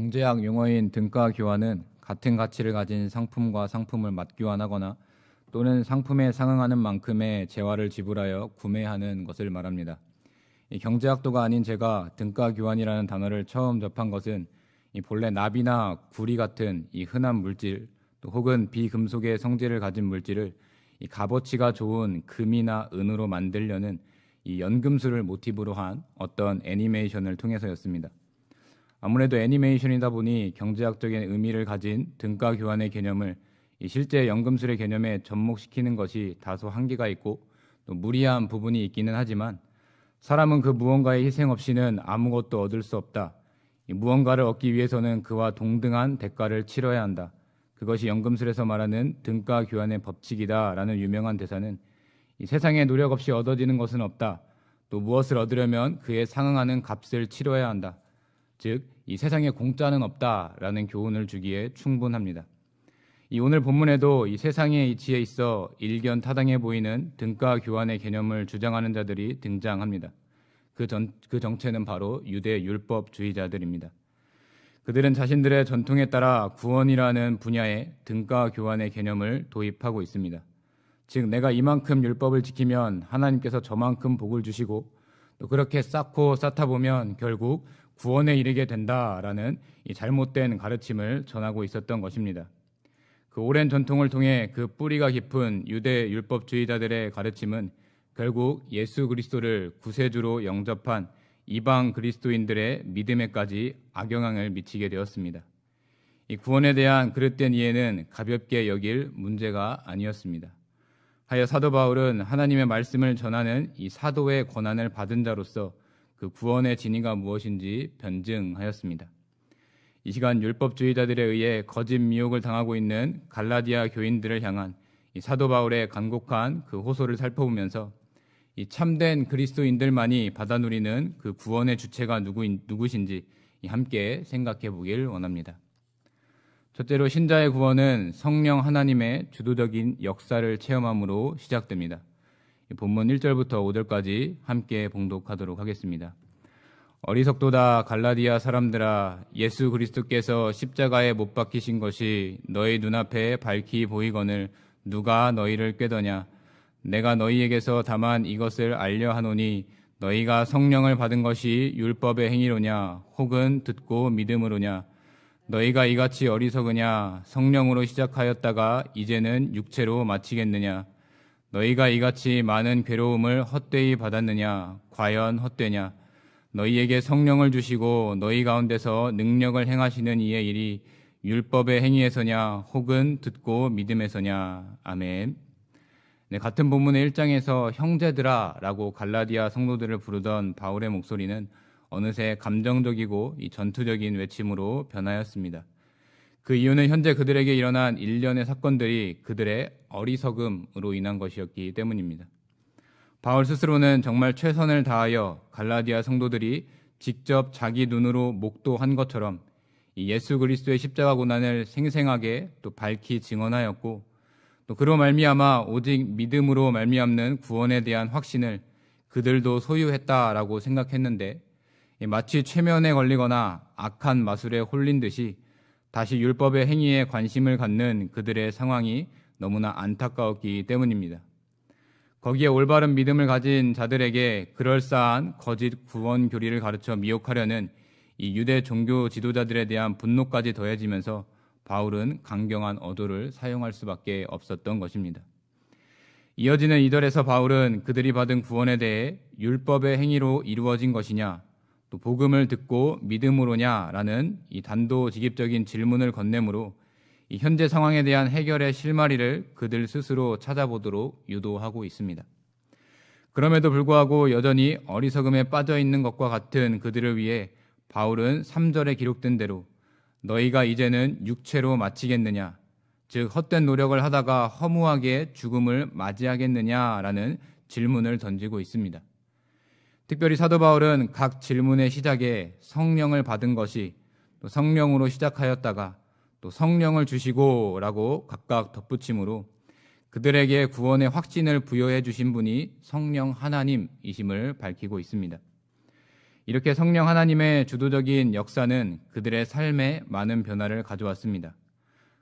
경제학 용어인 등가 교환은 같은 가치를 가진 상품과 상품을 맞교환하거나 또는 상품에 상응하는 만큼의 재화를 지불하여 구매하는 것을 말합니다. 이 경제학도가 아닌 제가 등가 교환이라는 단어를 처음 접한 것은 이 본래 납이나 구리 같은 이 흔한 물질 또 혹은 비금속의 성질을 가진 물질을 이 값어치가 좋은 금이나 은으로 만들려는 이 연금술을 모티브로 한 어떤 애니메이션을 통해서였습니다. 아무래도 애니메이션이다 보니 경제학적인 의미를 가진 등가 교환의 개념을 이 실제 연금술의 개념에 접목시키는 것이 다소 한계가 있고 또 무리한 부분이 있기는 하지만 사람은 그 무언가의 희생 없이는 아무것도 얻을 수 없다. 이 무언가를 얻기 위해서는 그와 동등한 대가를 치러야 한다. 그것이 연금술에서 말하는 등가 교환의 법칙이다라는 유명한 대사는 이 세상에 노력 없이 얻어지는 것은 없다. 또 무엇을 얻으려면 그에 상응하는 값을 치러야 한다. 즉, 이 세상에 공짜는 없다라는 교훈을 주기에 충분합니다. 이 오늘 본문에도 이 세상의 이치에 있어 일견타당해 보이는 등가 교환의 개념을 주장하는 자들이 등장합니다. 그 정체는 바로 유대 율법주의자들입니다. 그들은 자신들의 전통에 따라 구원이라는 분야에 등가 교환의 개념을 도입하고 있습니다. 즉, 내가 이만큼 율법을 지키면 하나님께서 저만큼 복을 주시고 또 그렇게 쌓고 쌓다 보면 결국 구원에 이르게 된다라는 이 잘못된 가르침을 전하고 있었던 것입니다. 그 오랜 전통을 통해 그 뿌리가 깊은 유대 율법주의자들의 가르침은 결국 예수 그리스도를 구세주로 영접한 이방 그리스도인들의 믿음에까지 악영향을 미치게 되었습니다. 이 구원에 대한 그릇된 이해는 가볍게 여길 문제가 아니었습니다. 하여 사도 바울은 하나님의 말씀을 전하는 이 사도의 권한을 받은 자로서 그 구원의 진위가 무엇인지 변증하였습니다. 이 시간 율법주의자들에 의해 거짓 미혹을 당하고 있는 갈라디아 교인들을 향한 이 사도 바울의 간곡한 그 호소를 살펴보면서 이 참된 그리스도인들만이 받아 누리는 그 구원의 주체가 누구신지 함께 생각해 보길 원합니다. 첫째로 신자의 구원은 성령 하나님의 주도적인 역사를 체험함으로 시작됩니다. 본문 1절부터 5절까지 함께 봉독하도록 하겠습니다. 어리석도다 갈라디아 사람들아, 예수 그리스도께서 십자가에 못 박히신 것이 너희 눈앞에 밝히 보이거늘 누가 너희를 꾀더냐. 내가 너희에게서 다만 이것을 알려 하노니 너희가 성령을 받은 것이 율법의 행위로냐 혹은 듣고 믿음으로냐. 너희가 이같이 어리석으냐. 성령으로 시작하였다가 이제는 육체로 마치겠느냐. 너희가 이같이 많은 괴로움을 헛되이 받았느냐. 과연 헛되냐. 너희에게 성령을 주시고 너희 가운데서 능력을 행하시는 이의 일이 율법의 행위에서냐 혹은 듣고 믿음에서냐. 아멘. 네, 같은 본문의 1장에서 형제들아 라고 갈라디아 성도들을 부르던 바울의 목소리는 어느새 감정적이고 이 전투적인 외침으로 변하였습니다. 그 이유는 현재 그들에게 일어난 일련의 사건들이 그들의 어리석음으로 인한 것이었기 때문입니다. 바울 스스로는 정말 최선을 다하여 갈라디아 성도들이 직접 자기 눈으로 목도한 것처럼 이 예수 그리스도의 십자가 고난을 생생하게 또 밝히 증언하였고 또 그로 말미암아 오직 믿음으로 말미암는 구원에 대한 확신을 그들도 소유했다라고 생각했는데 마치 최면에 걸리거나 악한 마술에 홀린 듯이 다시 율법의 행위에 관심을 갖는 그들의 상황이 너무나 안타까웠기 때문입니다. 거기에 올바른 믿음을 가진 자들에게 그럴싸한 거짓 구원 교리를 가르쳐 미혹하려는 이 유대 종교 지도자들에 대한 분노까지 더해지면서 바울은 강경한 어도를 사용할 수밖에 없었던 것입니다. 이어지는 2절에서 바울은 그들이 받은 구원에 대해 율법의 행위로 이루어진 것이냐 또 복음을 듣고 믿음으로냐라는 이 단도직입적인 질문을 건네므로 이 현재 상황에 대한 해결의 실마리를 그들 스스로 찾아보도록 유도하고 있습니다. 그럼에도 불구하고 여전히 어리석음에 빠져 있는 것과 같은 그들을 위해 바울은 3절에 기록된 대로 너희가 이제는 육체로 마치겠느냐, 즉 헛된 노력을 하다가 허무하게 죽음을 맞이하겠느냐라는 질문을 던지고 있습니다. 특별히 사도 바울은 각 질문의 시작에 성령을 받은 것이 또 성령으로 시작하였다가 또 성령을 주시고 라고 각각 덧붙임으로 그들에게 구원의 확신을 부여해 주신 분이 성령 하나님이심을 밝히고 있습니다. 이렇게 성령 하나님의 주도적인 역사는 그들의 삶에 많은 변화를 가져왔습니다.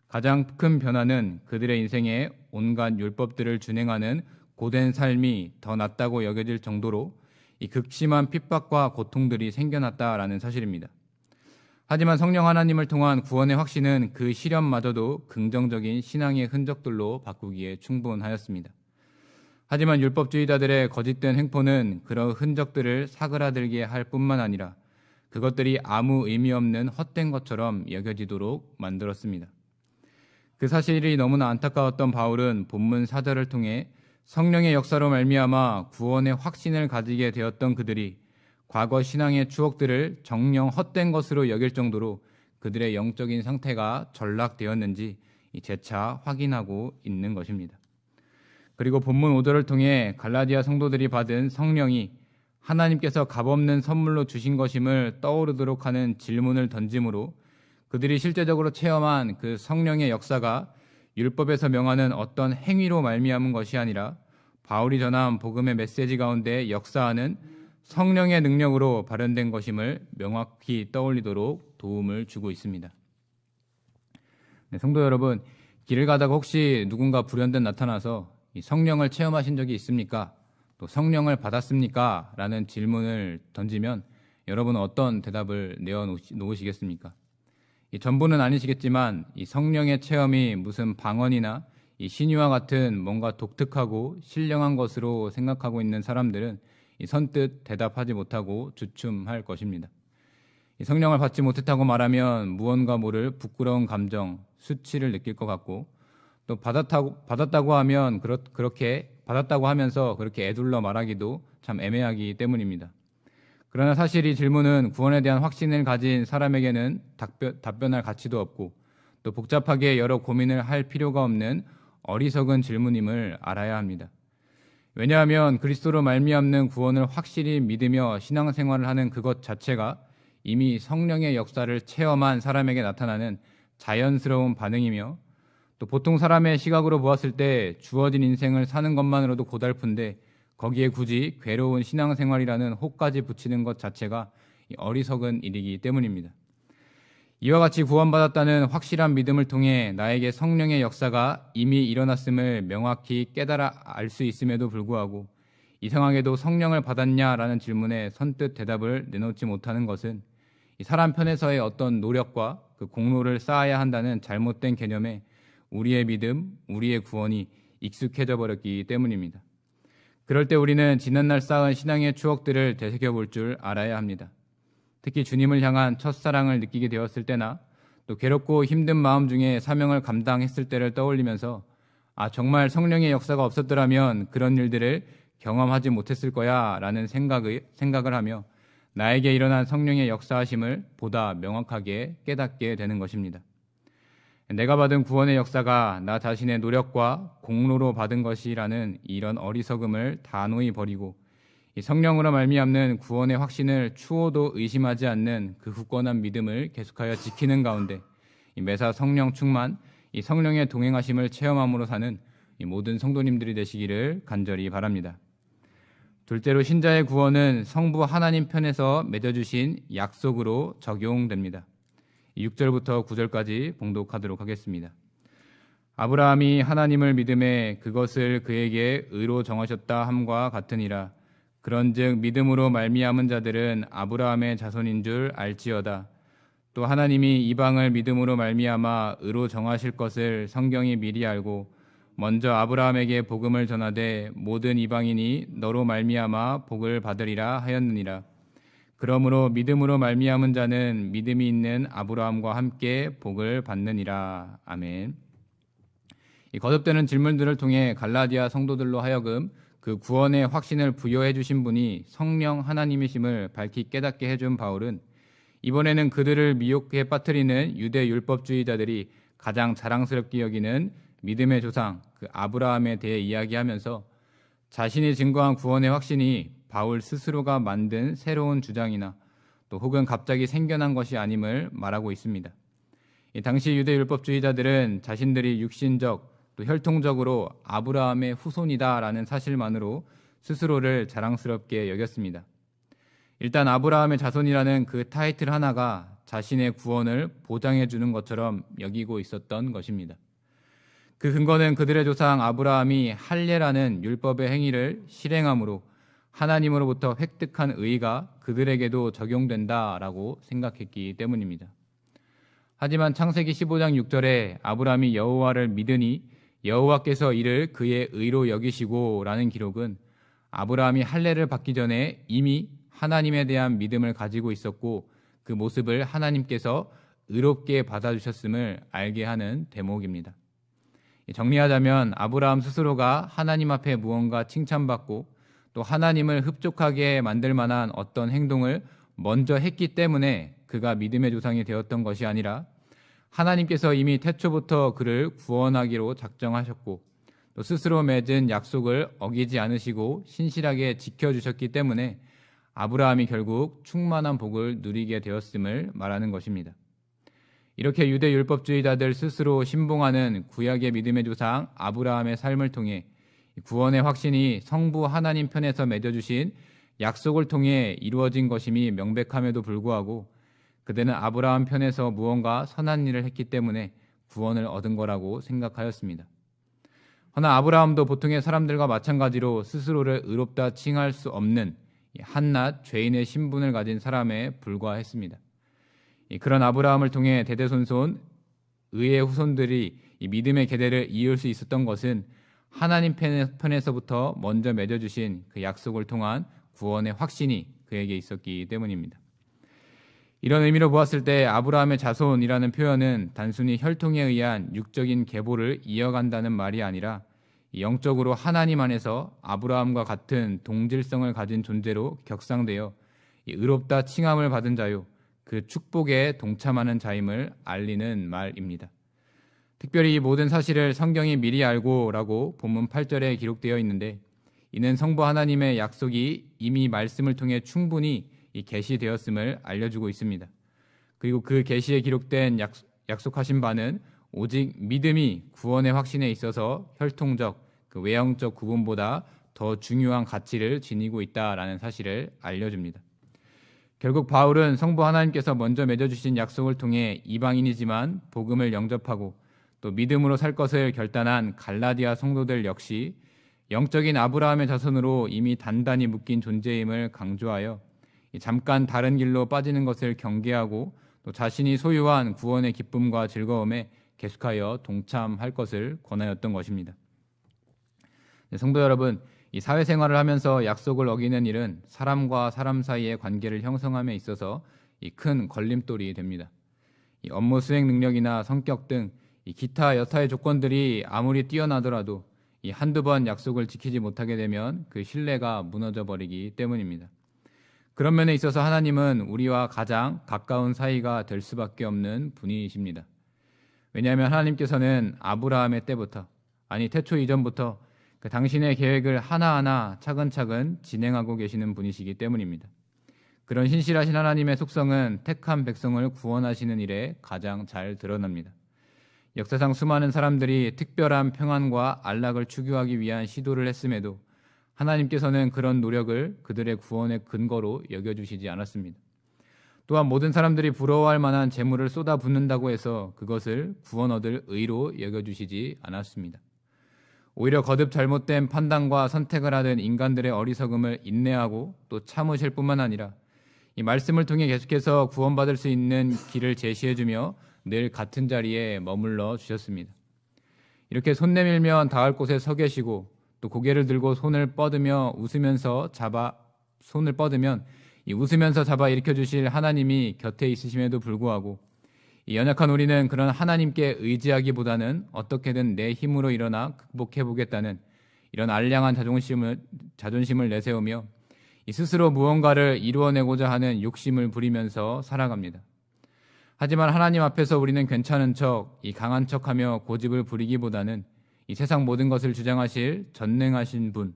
가장 큰 변화는 그들의 인생에 온갖 율법들을 준행하는 고된 삶이 더 낫다고 여겨질 정도로 이 극심한 핍박과 고통들이 생겨났다라는 사실입니다. 하지만 성령 하나님을 통한 구원의 확신은 그 시련마저도 긍정적인 신앙의 흔적들로 바꾸기에 충분하였습니다. 하지만 율법주의자들의 거짓된 횡포는 그런 흔적들을 사그라들게 할 뿐만 아니라 그것들이 아무 의미 없는 헛된 것처럼 여겨지도록 만들었습니다. 그 사실이 너무나 안타까웠던 바울은 본문 4절을 통해 성령의 역사로 말미암아 구원의 확신을 가지게 되었던 그들이 과거 신앙의 추억들을 정녕 헛된 것으로 여길 정도로 그들의 영적인 상태가 전락되었는지 재차 확인하고 있는 것입니다. 그리고 본문 5절을 통해 갈라디아 성도들이 받은 성령이 하나님께서 값없는 선물로 주신 것임을 떠오르도록 하는 질문을 던짐으로 그들이 실제적으로 체험한 그 성령의 역사가 율법에서 명하는 어떤 행위로 말미암은 것이 아니라 바울이 전한 복음의 메시지 가운데 역사하는 성령의 능력으로 발현된 것임을 명확히 떠올리도록 도움을 주고 있습니다. 네, 성도 여러분, 길을 가다가 혹시 누군가 불현듯 나타나서 이 성령을 체험하신 적이 있습니까? 또 성령을 받았습니까? 라는 질문을 던지면 여러분은 어떤 대답을 내어놓으시겠습니까? 이 전부는 아니시겠지만 이 성령의 체험이 무슨 방언이나 이 신유와 같은 뭔가 독특하고 신령한 것으로 생각하고 있는 사람들은 이 선뜻 대답하지 못하고 주춤할 것입니다. 이 성령을 받지 못했다고 말하면 무언가 모를 부끄러운 감정, 수치를 느낄 것 같고 또 받았다고 하면 그렇게 받았다고 하면서 그렇게 애둘러 말하기도 참 애매하기 때문입니다. 그러나 사실 이 질문은 구원에 대한 확신을 가진 사람에게는 답변할 가치도 없고 또 복잡하게 여러 고민을 할 필요가 없는 어리석은 질문임을 알아야 합니다. 왜냐하면 그리스도로 말미암는 구원을 확실히 믿으며 신앙생활을 하는 그것 자체가 이미 성령의 역사를 체험한 사람에게 나타나는 자연스러운 반응이며 또 보통 사람의 시각으로 보았을 때 주어진 인생을 사는 것만으로도 고달픈데 거기에 굳이 괴로운 신앙생활이라는 혹까지 붙이는 것 자체가 어리석은 일이기 때문입니다. 이와 같이 구원받았다는 확실한 믿음을 통해 나에게 성령의 역사가 이미 일어났음을 명확히 깨달아 알 수 있음에도 불구하고 이상하게도 성령을 받았냐라는 질문에 선뜻 대답을 내놓지 못하는 것은 사람 편에서의 어떤 노력과 그 공로를 쌓아야 한다는 잘못된 개념에 우리의 믿음, 우리의 구원이 익숙해져 버렸기 때문입니다. 그럴 때 우리는 지난날 쌓은 신앙의 추억들을 되새겨볼 줄 알아야 합니다. 특히 주님을 향한 첫사랑을 느끼게 되었을 때나 또 괴롭고 힘든 마음 중에 사명을 감당했을 때를 떠올리면서 정말 성령의 역사가 없었더라면 그런 일들을 경험하지 못했을 거야 라는 생각을 하며 나에게 일어난 성령의 역사하심을 보다 명확하게 깨닫게 되는 것입니다. 내가 받은 구원의 역사가 나 자신의 노력과 공로로 받은 것이라는 이런 어리석음을 단호히 버리고 이 성령으로 말미암는 구원의 확신을 추호도 의심하지 않는 그 굳건한 믿음을 계속하여 지키는 가운데 이 매사 성령 충만, 이 성령의 동행하심을 체험함으로 사는 이 모든 성도님들이 되시기를 간절히 바랍니다. 둘째로 신자의 구원은 성부 하나님 편에서 맺어주신 약속으로 적용됩니다. 6절부터 9절까지 봉독하도록 하겠습니다. 아브라함이 하나님을 믿음에 그것을 그에게 의로 정하셨다 함과 같으니라. 그런즉 믿음으로 말미암은 자들은 아브라함의 자손인 줄 알지어다. 또 하나님이 이방을 믿음으로 말미암아 의로 정하실 것을 성경이 미리 알고 먼저 아브라함에게 복음을 전하되 모든 이방인이 너로 말미암아 복을 받으리라 하였느니라. 그러므로 믿음으로 말미암은 자는 믿음이 있는 아브라함과 함께 복을 받느니라. 아멘. 이 거듭되는 질문들을 통해 갈라디아 성도들로 하여금 그 구원의 확신을 부여해 주신 분이 성령 하나님이심을 밝히 깨닫게 해준 바울은 이번에는 그들을 미혹해 빠뜨리는 유대 율법주의자들이 가장 자랑스럽게 여기는 믿음의 조상 그 아브라함에 대해 이야기하면서 자신이 증거한 구원의 확신이 바울 스스로가 만든 새로운 주장이나 또 혹은 갑자기 생겨난 것이 아님을 말하고 있습니다. 이 당시 유대 율법주의자들은 자신들이 육신적 또 혈통적으로 아브라함의 후손이다라는 사실만으로 스스로를 자랑스럽게 여겼습니다. 일단 아브라함의 자손이라는 그 타이틀 하나가 자신의 구원을 보장해 주는 것처럼 여기고 있었던 것입니다. 그 근거는 그들의 조상 아브라함이 할례라는 율법의 행위를 실행함으로 하나님으로부터 획득한 의가 그들에게도 적용된다라고 생각했기 때문입니다. 하지만 창세기 15장 6절에 아브라함이 여호와를 믿으니 여호와께서 이를 그의 의로 여기시고 라는 기록은 아브라함이 할례를 받기 전에 이미 하나님에 대한 믿음을 가지고 있었고 그 모습을 하나님께서 의롭게 받아주셨음을 알게 하는 대목입니다. 정리하자면 아브라함 스스로가 하나님 앞에 무언가 칭찬받고 또 하나님을 흡족하게 만들 만한 어떤 행동을 먼저 했기 때문에 그가 믿음의 조상이 되었던 것이 아니라 하나님께서 이미 태초부터 그를 구원하기로 작정하셨고 또 스스로 맺은 약속을 어기지 않으시고 신실하게 지켜주셨기 때문에 아브라함이 결국 충만한 복을 누리게 되었음을 말하는 것입니다. 이렇게 유대 율법주의자들 스스로 신봉하는 구약의 믿음의 조상 아브라함의 삶을 통해 구원의 확신이 성부 하나님 편에서 맺어주신 약속을 통해 이루어진 것임이 명백함에도 불구하고 그들은 아브라함 편에서 무언가 선한 일을 했기 때문에 구원을 얻은 거라고 생각하였습니다. 허나 아브라함도 보통의 사람들과 마찬가지로 스스로를 의롭다 칭할 수 없는 한낱 죄인의 신분을 가진 사람에 불과했습니다. 그런 아브라함을 통해 대대손손 의의 후손들이 이 믿음의 계대를 이을 수 있었던 것은 하나님 편에서부터 먼저 맺어주신 그 약속을 통한 구원의 확신이 그에게 있었기 때문입니다. 이런 의미로 보았을 때 아브라함의 자손이라는 표현은 단순히 혈통에 의한 육적인 계보를 이어간다는 말이 아니라 영적으로 하나님 안에서 아브라함과 같은 동질성을 가진 존재로 격상되어 의롭다 칭함을 받은 자요 그 축복에 동참하는 자임을 알리는 말입니다. 특별히 이 모든 사실을 성경이 미리 알고라고 본문 8절에 기록되어 있는데 이는 성부 하나님의 약속이 이미 말씀을 통해 충분히 계시되었음을 알려주고 있습니다. 그리고 그 계시에 기록된 약속하신 바는 오직 믿음이 구원의 확신에 있어서 혈통적, 그 외형적 구분보다 더 중요한 가치를 지니고 있다라는 사실을 알려줍니다. 결국 바울은 성부 하나님께서 먼저 맺어주신 약속을 통해 이방인이지만 복음을 영접하고 또 믿음으로 살 것을 결단한 갈라디아 성도들 역시 영적인 아브라함의 자손으로 이미 단단히 묶인 존재임을 강조하여 잠깐 다른 길로 빠지는 것을 경계하고 또 자신이 소유한 구원의 기쁨과 즐거움에 계속하여 동참할 것을 권하였던 것입니다. 성도 여러분, 이 사회생활을 하면서 약속을 어기는 일은 사람과 사람 사이의 관계를 형성함에 있어서 큰 걸림돌이 됩니다. 업무 수행 능력이나 성격 등 기타 여타의 조건들이 아무리 뛰어나더라도 한두 번 약속을 지키지 못하게 되면 그 신뢰가 무너져 버리기 때문입니다. 그런 면에 있어서 하나님은 우리와 가장 가까운 사이가 될 수밖에 없는 분이십니다. 왜냐하면 하나님께서는 아브라함의 때부터, 아니 태초 이전부터 그 당신의 계획을 하나하나 차근차근 진행하고 계시는 분이시기 때문입니다. 그런 신실하신 하나님의 속성은 택한 백성을 구원하시는 일에 가장 잘 드러납니다. 역사상 수많은 사람들이 특별한 평안과 안락을 추구하기 위한 시도를 했음에도 하나님께서는 그런 노력을 그들의 구원의 근거로 여겨주시지 않았습니다. 또한 모든 사람들이 부러워할 만한 재물을 쏟아붓는다고 해서 그것을 구원 얻을 의로 여겨주시지 않았습니다. 오히려 거듭 잘못된 판단과 선택을 하던 인간들의 어리석음을 인내하고 또 참으실 뿐만 아니라 이 말씀을 통해 계속해서 구원받을 수 있는 길을 제시해주며 늘 같은 자리에 머물러 주셨습니다. 이렇게 손 내밀면 닿을 곳에 서 계시고 또 고개를 들고 손을 뻗으면 웃으면서 잡아 일으켜 주실 하나님이 곁에 있으심에도 불구하고 이 연약한 우리는 그런 하나님께 의지하기보다는 어떻게든 내 힘으로 일어나 극복해 보겠다는 이런 알량한 자존심을 내세우며 이 스스로 무언가를 이루어내고자 하는 욕심을 부리면서 살아갑니다. 하지만 하나님 앞에서 우리는 괜찮은 척, 이 강한 척하며 고집을 부리기보다는 이 세상 모든 것을 주장하실 전능하신 분,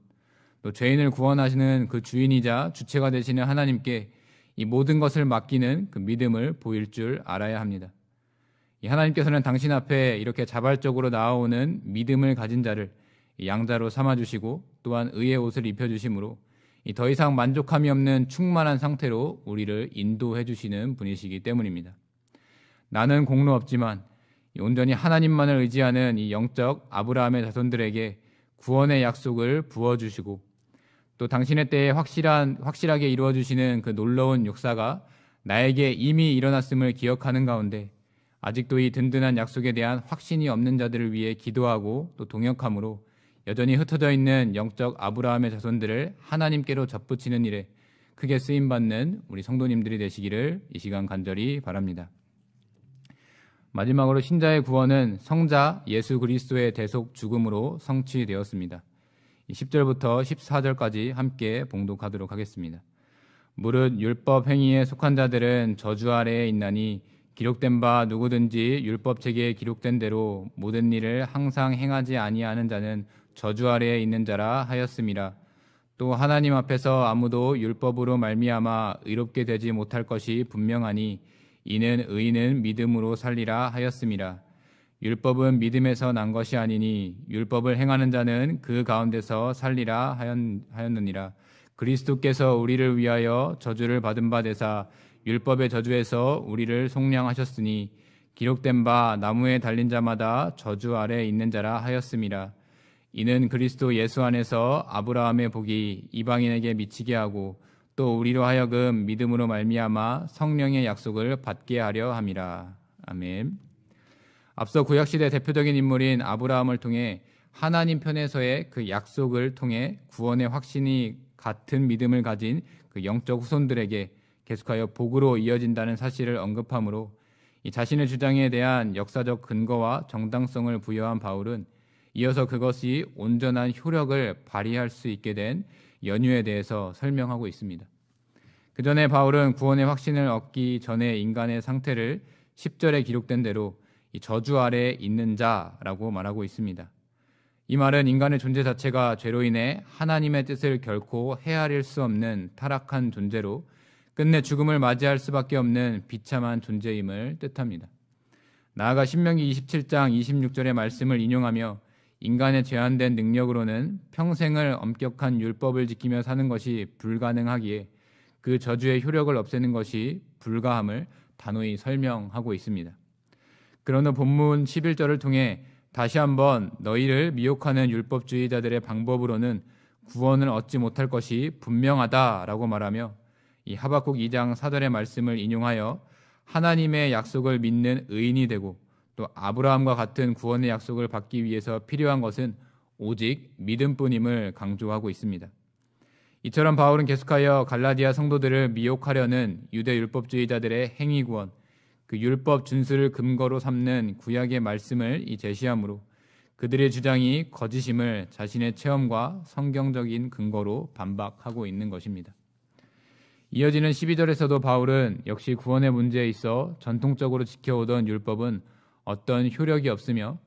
또 죄인을 구원하시는 그 주인이자 주체가 되시는 하나님께 이 모든 것을 맡기는 그 믿음을 보일 줄 알아야 합니다. 이 하나님께서는 당신 앞에 이렇게 자발적으로 나아오는 믿음을 가진 자를 양자로 삼아주시고 또한 의의 옷을 입혀주심으로 더 이상 만족함이 없는 충만한 상태로 우리를 인도해 주시는 분이시기 때문입니다. 나는 공로 없지만 온전히 하나님만을 의지하는 이 영적 아브라함의 자손들에게 구원의 약속을 부어주시고 또 당신의 때에 확실하게 이루어주시는 그 놀라운 역사가 나에게 이미 일어났음을 기억하는 가운데 아직도 이 든든한 약속에 대한 확신이 없는 자들을 위해 기도하고 또 동역함으로 여전히 흩어져 있는 영적 아브라함의 자손들을 하나님께로 접붙이는 일에 크게 쓰임받는 우리 성도님들이 되시기를 이 시간 간절히 바랍니다. 마지막으로 신자의 구원은 성자 예수 그리스도의 대속 죽음으로 성취되었습니다. 10절부터 14절까지 함께 봉독하도록 하겠습니다. 무릇 율법 행위에 속한 자들은 저주 아래에 있나니 기록된 바 누구든지 율법책에 기록된 대로 모든 일을 항상 행하지 아니하는 자는 저주 아래에 있는 자라 하였음이라. 또 하나님 앞에서 아무도 율법으로 말미암아 의롭게 되지 못할 것이 분명하니 이는 의인은 믿음으로 살리라 하였음이라. 율법은 믿음에서 난 것이 아니니 율법을 행하는 자는 그 가운데서 살리라 하였느니라. 그리스도께서 우리를 위하여 저주를 받은 바 되사 율법의 저주에서 우리를 속량하셨으니 기록된 바 나무에 달린 자마다 저주 아래에 있는 자라 하였음이라. 이는 그리스도 예수 안에서 아브라함의 복이 이방인에게 미치게 하고 또 우리로 하여금 믿음으로 말미암아 성령의 약속을 받게 하려 함이라. 아멘. 앞서 구약시대 대표적인 인물인 아브라함을 통해 하나님 편에서의 그 약속을 통해 구원의 확신이 같은 믿음을 가진 그 영적 후손들에게 계속하여 복으로 이어진다는 사실을 언급하므로 이 자신의 주장에 대한 역사적 근거와 정당성을 부여한 바울은 이어서 그것이 온전한 효력을 발휘할 수 있게 된 연유에 대해서 설명하고 있습니다. 그 전에 바울은 구원의 확신을 얻기 전에 인간의 상태를 10절에 기록된 대로 이 저주 아래에 있는 자라고 말하고 있습니다. 이 말은 인간의 존재 자체가 죄로 인해 하나님의 뜻을 결코 헤아릴 수 없는 타락한 존재로 끝내 죽음을 맞이할 수밖에 없는 비참한 존재임을 뜻합니다. 나아가 신명기 27장 26절의 말씀을 인용하며 인간의 제한된 능력으로는 평생을 엄격한 율법을 지키며 사는 것이 불가능하기에 그 저주의 효력을 없애는 것이 불가함을 단호히 설명하고 있습니다. 그러나 본문 11절을 통해 다시 한번 너희를 미혹하는 율법주의자들의 방법으로는 구원을 얻지 못할 것이 분명하다라고 말하며 이 하박국 2장 4절의 말씀을 인용하여 하나님의 약속을 믿는 의인이 되고 또 아브라함과 같은 구원의 약속을 받기 위해서 필요한 것은 오직 믿음뿐임을 강조하고 있습니다. 이처럼 바울은 계속하여 갈라디아 성도들을 미혹하려는 유대 율법주의자들의 행위 구원, 그 율법 준수를 근거로 삼는 구약의 말씀을 제시하므로 그들의 주장이 거짓임을 자신의 체험과 성경적인 근거로 반박하고 있는 것입니다. 이어지는 12절에서도 바울은 역시 구원의 문제에 있어 전통적으로 지켜오던 율법은 어떤 효력이 없으며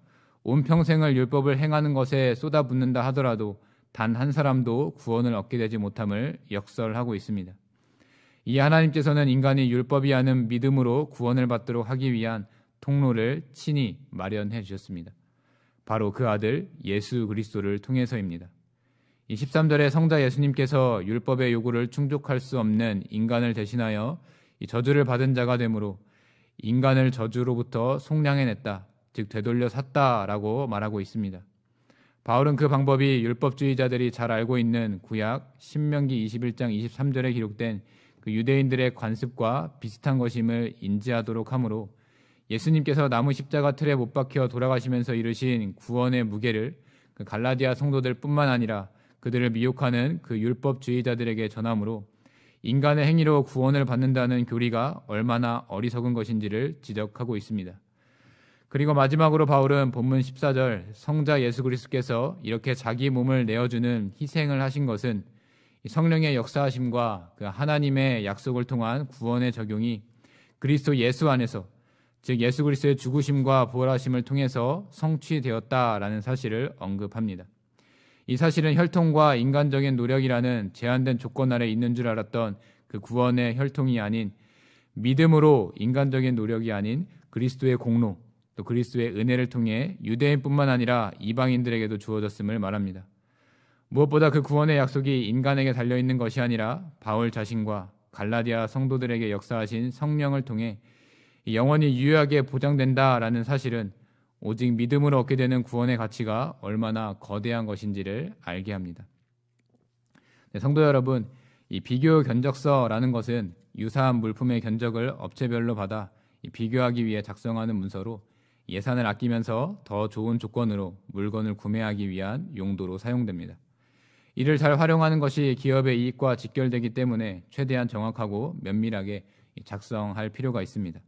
온 평생을 율법을 행하는 것에 쏟아붓는다 하더라도 단 한 사람도 구원을 얻게 되지 못함을 역설하고 있습니다. 이 하나님께서는 인간이 율법이 하는 믿음으로 구원을 받도록 하기 위한 통로를 친히 마련해 주셨습니다. 바로 그 아들 예수 그리스도를 통해서입니다. 이 13절에 성자 예수님께서 율법의 요구를 충족할 수 없는 인간을 대신하여 이 저주를 받은 자가 되므로 인간을 저주로부터 속량해냈다, 즉 되돌려 샀다라고 말하고 있습니다. 바울은 그 방법이 율법주의자들이 잘 알고 있는 구약 신명기 21장 23절에 기록된 그 유대인들의 관습과 비슷한 것임을 인지하도록 하므로 예수님께서 나무 십자가 틀에 못 박혀 돌아가시면서 이르신 구원의 무게를 그 갈라디아 성도들 뿐만 아니라 그들을 미혹하는 그 율법주의자들에게 전함으로 인간의 행위로 구원을 받는다는 교리가 얼마나 어리석은 것인지를 지적하고 있습니다. 그리고 마지막으로 바울은 본문 14절 성자 예수 그리스도께서 이렇게 자기 몸을 내어주는 희생을 하신 것은 성령의 역사하심과 그 하나님의 약속을 통한 구원의 적용이 그리스도 예수 안에서, 즉 예수 그리스도의 죽으심과 부활하심을 통해서 성취되었다라는 사실을 언급합니다. 이 사실은 혈통과 인간적인 노력이라는 제한된 조건 아래 있는 줄 알았던 그 구원의 혈통이 아닌 믿음으로 인간적인 노력이 아닌 그리스도의 공로, 또 그리스도의 은혜를 통해 유대인뿐만 아니라 이방인들에게도 주어졌음을 말합니다. 무엇보다 그 구원의 약속이 인간에게 달려있는 것이 아니라 바울 자신과 갈라디아 성도들에게 역사하신 성령을 통해 영원히 유효하게 보장된다라는 사실은 오직 믿음으로 얻게 되는 구원의 가치가 얼마나 거대한 것인지를 알게 합니다. 네, 성도 여러분, 이 비교 견적서라는 것은 유사한 물품의 견적을 업체별로 받아 비교하기 위해 작성하는 문서로 예산을 아끼면서 더 좋은 조건으로 물건을 구매하기 위한 용도로 사용됩니다. 이를 잘 활용하는 것이 기업의 이익과 직결되기 때문에 최대한 정확하고 면밀하게 작성할 필요가 있습니다.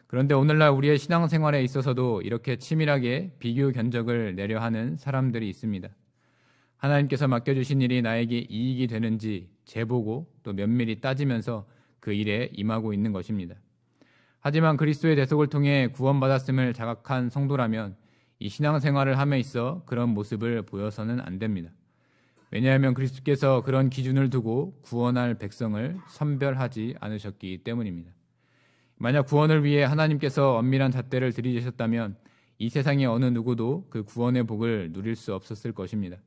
그런데 오늘날 우리의 신앙생활에 있어서도 이렇게 치밀하게 비교 견적을 내려 하는 사람들이 있습니다. 하나님께서 맡겨주신 일이 나에게 이익이 되는지 재보고 또 면밀히 따지면서 그 일에 임하고 있는 것입니다. 하지만 그리스도의 대속을 통해 구원받았음을 자각한 성도라면 이 신앙생활을 함에 있어 그런 모습을 보여서는 안 됩니다. 왜냐하면 그리스도께서 그런 기준을 두고 구원할 백성을 선별하지 않으셨기 때문입니다. 만약 구원을 위해 하나님께서 엄밀한 잣대를 들이대셨다면 이 세상의 어느 누구도 그 구원의 복을 누릴 수 없었을 것입니다.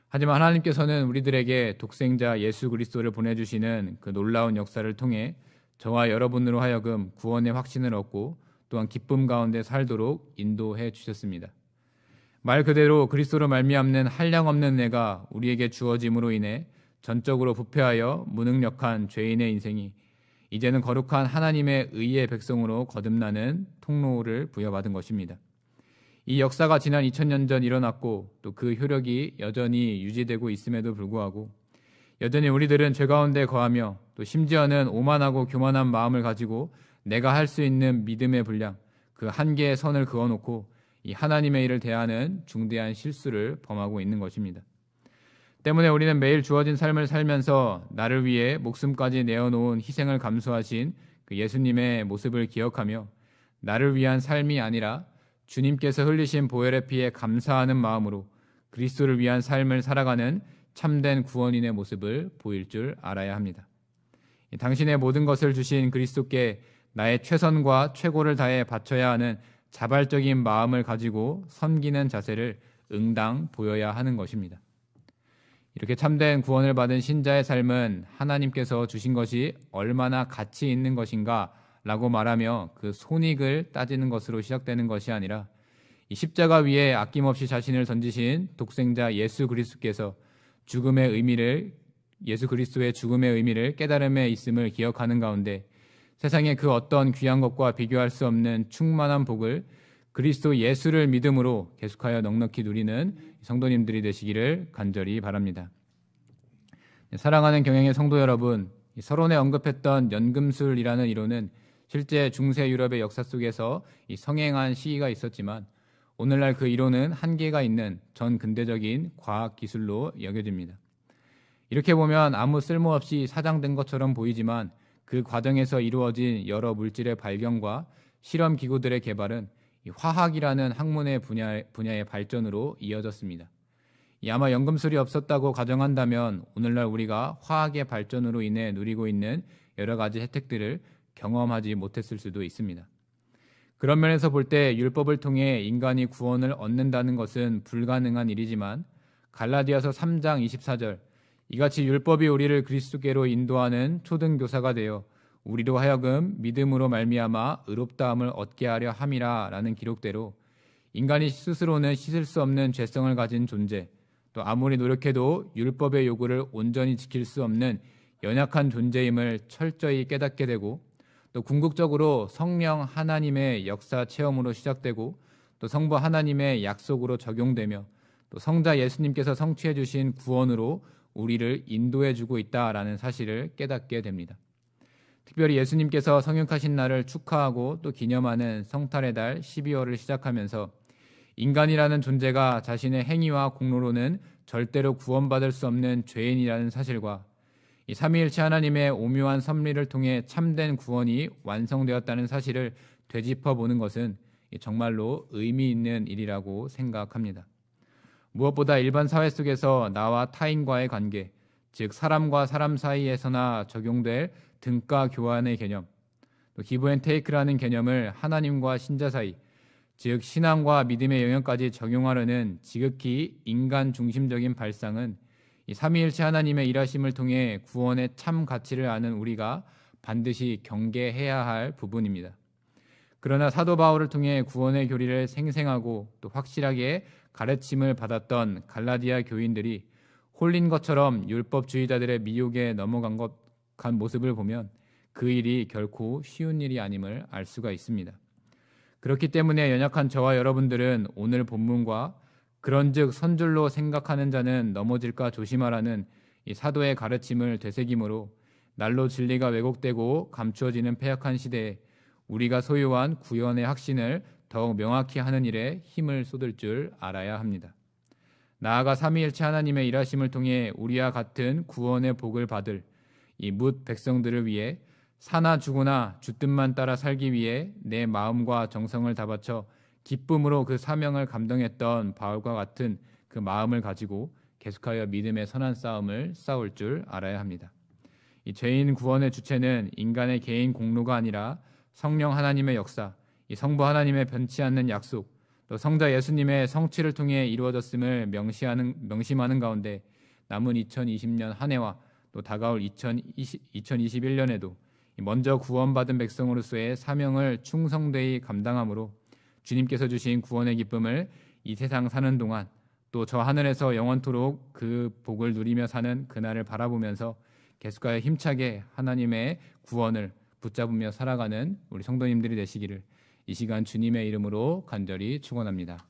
하지만 하나님께서는 우리들에게 독생자 예수 그리스도를 보내주시는 그 놀라운 역사를 통해 저와 여러분으로 하여금 구원의 확신을 얻고 또한 기쁨 가운데 살도록 인도해 주셨습니다. 말 그대로 그리스도로 말미암는 한량없는 은혜가 우리에게 주어짐으로 인해 전적으로 부패하여 무능력한 죄인의 인생이 이제는 거룩한 하나님의 의의 백성으로 거듭나는 통로를 부여받은 것입니다. 이 역사가 지난 2000년 전 일어났고 또 그 효력이 여전히 유지되고 있음에도 불구하고 여전히 우리들은 죄 가운데 거하며 또 심지어는 오만하고 교만한 마음을 가지고 내가 할 수 있는 믿음의 분량, 그 한계의 선을 그어놓고 이 하나님의 일을 대하는 중대한 실수를 범하고 있는 것입니다. 때문에 우리는 매일 주어진 삶을 살면서 나를 위해 목숨까지 내어놓은 희생을 감수하신 그 예수님의 모습을 기억하며 나를 위한 삶이 아니라 주님께서 흘리신 보혈의 피에 감사하는 마음으로 그리스도를 위한 삶을 살아가는 참된 구원인의 모습을 보일 줄 알아야 합니다. 당신의 모든 것을 주신 그리스도께 나의 최선과 최고를 다해 바쳐야 하는 자발적인 마음을 가지고 섬기는 자세를 응당 보여야 하는 것입니다. 이렇게 참된 구원을 받은 신자의 삶은 하나님께서 주신 것이 얼마나 가치 있는 것인가 라고 말하며 그 손익을 따지는 것으로 시작되는 것이 아니라 이 십자가 위에 아낌없이 자신을 던지신 독생자 예수 그리스도께서 예수 그리스도의 죽음의 의미를 깨달음에 있음을 기억하는 가운데 세상의 그 어떤 귀한 것과 비교할 수 없는 충만한 복을 그리스도 예수를 믿음으로 계속하여 넉넉히 누리는 성도님들이 되시기를 간절히 바랍니다. 사랑하는 경영의 성도 여러분, 서론에 언급했던 연금술이라는 이론은 실제 중세 유럽의 역사 속에서 성행한 시기가 있었지만 오늘날 그 이론은 한계가 있는 전 근대적인 과학 기술로 여겨집니다. 이렇게 보면 아무 쓸모없이 사장된 것처럼 보이지만 그 과정에서 이루어진 여러 물질의 발견과 실험 기구들의 개발은 화학이라는 학문의 분야의 발전으로 이어졌습니다. 아마 연금술이 없었다고 가정한다면 오늘날 우리가 화학의 발전으로 인해 누리고 있는 여러 가지 혜택들을 경험하지 못했을 수도 있습니다. 그런 면에서 볼 때 율법을 통해 인간이 구원을 얻는다는 것은 불가능한 일이지만 갈라디아서 3장 24절 이같이 율법이 우리를 그리스도께로 인도하는 초등교사가 되어 우리로 하여금 믿음으로 말미암아 의롭다함을 얻게 하려 함이라 라는 기록대로 인간이 스스로는 씻을 수 없는 죄성을 가진 존재, 또 아무리 노력해도 율법의 요구를 온전히 지킬 수 없는 연약한 존재임을 철저히 깨닫게 되고 또 궁극적으로 성령 하나님의 역사 체험으로 시작되고 또 성부 하나님의 약속으로 적용되며 또 성자 예수님께서 성취해 주신 구원으로 우리를 인도해 주고 있다라는 사실을 깨닫게 됩니다. 특별히 예수님께서 성육하신 날을 축하하고 또 기념하는 성탄의 달 12월을 시작하면서 인간이라는 존재가 자신의 행위와 공로로는 절대로 구원받을 수 없는 죄인이라는 사실과 이 삼위일체 하나님의 오묘한 섭리를 통해 참된 구원이 완성되었다는 사실을 되짚어보는 것은 정말로 의미 있는 일이라고 생각합니다. 무엇보다 일반 사회 속에서 나와 타인과의 관계, 즉 사람과 사람 사이에서나 적용될 등가 교환의 개념, 또 기브 앤 테이크라는 개념을 하나님과 신자 사이, 즉 신앙과 믿음의 영역까지 적용하려는 지극히 인간 중심적인 발상은 이 삼위일체 하나님의 일하심을 통해 구원의 참 가치를 아는 우리가 반드시 경계해야 할 부분입니다. 그러나 사도 바울을 통해 구원의 교리를 생생하고 또 확실하게 가르침을 받았던 갈라디아 교인들이 홀린 것처럼 율법주의자들의 미혹에 넘어간 모습을 보면 그 일이 결코 쉬운 일이 아님을 알 수가 있습니다. 그렇기 때문에 연약한 저와 여러분들은 오늘 본문과 그런즉 선줄로 생각하는 자는 넘어질까 조심하라는 이 사도의 가르침을 되새김으로 날로 진리가 왜곡되고 감추어지는 패역한 시대에 우리가 소유한 구원의 확신을 더욱 명확히 하는 일에 힘을 쏟을 줄 알아야 합니다. 나아가 삼위일체 하나님의 일하심을 통해 우리와 같은 구원의 복을 받을 이 뭇 백성들을 위해 사나 죽으나 주 뜻만 따라 살기 위해 내 마음과 정성을 다 바쳐 기쁨으로 그 사명을 감당했던 바울과 같은 그 마음을 가지고 계속하여 믿음의 선한 싸움을 싸울 줄 알아야 합니다. 이 죄인 구원의 주체는 인간의 개인 공로가 아니라 성령 하나님의 역사, 이 성부 하나님의 변치 않는 약속, 또 성자 예수님의 성취를 통해 이루어졌음을 명심하는 가운데 남은 2020년 한 해와 또 다가올 2021년에도 먼저 구원받은 백성으로서의 사명을 충성되이 감당함으로 주님께서 주신 구원의 기쁨을 이 세상 사는 동안 또 저 하늘에서 영원토록 그 복을 누리며 사는 그날을 바라보면서 계속하여 힘차게 하나님의 구원을 붙잡으며 살아가는 우리 성도님들이 되시기를 이 시간 주님의 이름으로 간절히 축원합니다.